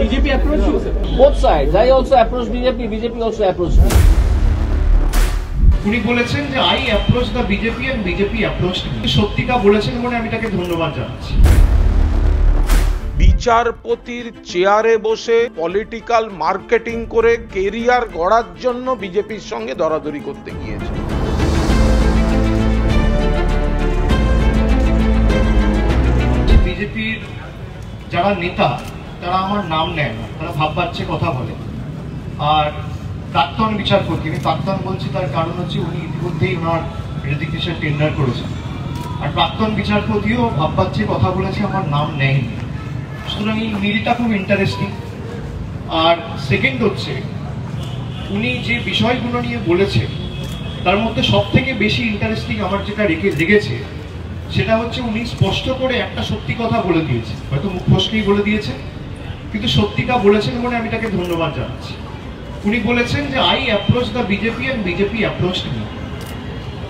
BJP approached you, sir? Both sides. I also approached BJP. BJP also approached me. উনি বলেছেন যে I approach the BJP and BJP approach me. সত্যিটা বলেছেন বলে আমি তাকে ধন্যবাদ জানাচ্ছি। বিচারপতির চেয়ারে বসে পলিটিক্যাল মার্কেটিং করে কেরিয়ার গড়ার জন্য বিজেপির সঙ্গে দরাদরি করতে গিয়েছে। বিজেপির যারা নেতা তারা আমার নাম নেয় না, তারা ভাববাচ্চে কথা বলে। আর প্রাক্তন বিচারপতি, আমি প্রাক্তন বলছি তার কারণ হচ্ছে উনি ইতিমধ্যেই ওনার রেজিগনেশন টেন্ডার করেছেন। আর প্রাক্তন বিচারপতিও ভাববাচ্চে কথা বলেছে, আমার নাম নেয়নি। সুতরাং এই মিলটা খুব ইন্টারেস্টিং। আর সেকেন্ড হচ্ছে উনি যে বিষয়গুলো নিয়ে বলেছে তার মধ্যে সব থেকে বেশি ইন্টারেস্টিং আমার যেটা লেগেছে সেটা হচ্ছে উনি স্পষ্ট করে একটা সত্যি কথা বলে দিয়েছে, হয়তো মুখ ফসকেই বলে দিয়েছে, কিন্তু সত্যিটা বলেছেন বলে আমি তাকে ধন্যবাদ জানাচ্ছি। উনি বলেছেন যে I approach the BJP and BJP approach me.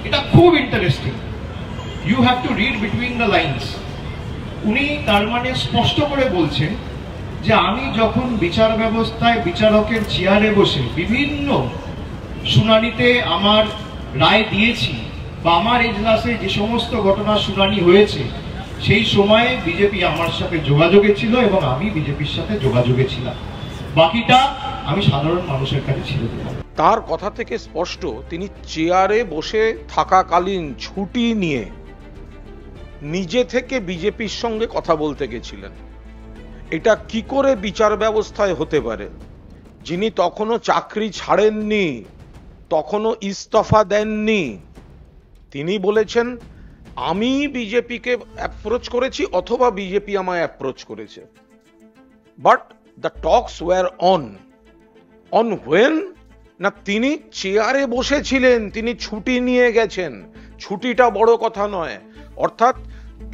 এটা খুব interesting. You have to read between the lines. উনি তার মানে স্পষ্ট করে বলছেন যে আমি যখন বিচার ব্যবস্থায় বিচারকের চেয়ারে বসে বিভিন্ন শুনানিতে আমার রায় দিয়েছি বা আমার এজলাসে যে সমস্ত ঘটনা শুনানি হয়েছে সেই সময়ে বিজেপি আমার সাথে যোগাযোগে ছিল এবং আমি বিজেপির সাথে যোগাযোগে ছিলাম। বাকিটা আমি সাধারণ মানুষের কাছে ছেড়ে দিলাম। তার কথা থেকে স্পষ্ট তিনি চেয়ারে বসে থাকাকালীন ছুটি নিয়ে নিজে থেকে বিজেপির সঙ্গে কথা বলতে গেছিলেন। এটা কি করে বিচার ব্যবস্থায় হতে পারে? যিনি তখনও চাকরি ছাড়েননি, তখনও ইস্তফা দেননি, তিনি বলেছেন আমি বিজেপিকে অ্যাপ্রোচ করেছি অথবা বিজেপি আমায় অ্যাপ্রোচ করেছে। But the talks were on when না তিনি চেয়ারে বসেছিলেন, তিনি ছুটি নিয়ে গেছেন। ছুটিটা বড় কথা নয়, অর্থাৎ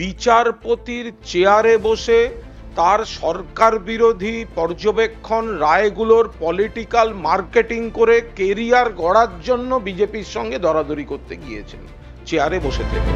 বিচারপতির চেয়ারে বসে তার সরকার বিরোধী পর্যবেক্ষণ রায়গুলোর পলিটিক্যাল মার্কেটিং করে কেরিয়ার গড়ার জন্য বিজেপির সঙ্গে দরাদরি করতে গিয়েছেন চেয়ারে বসে থেকে।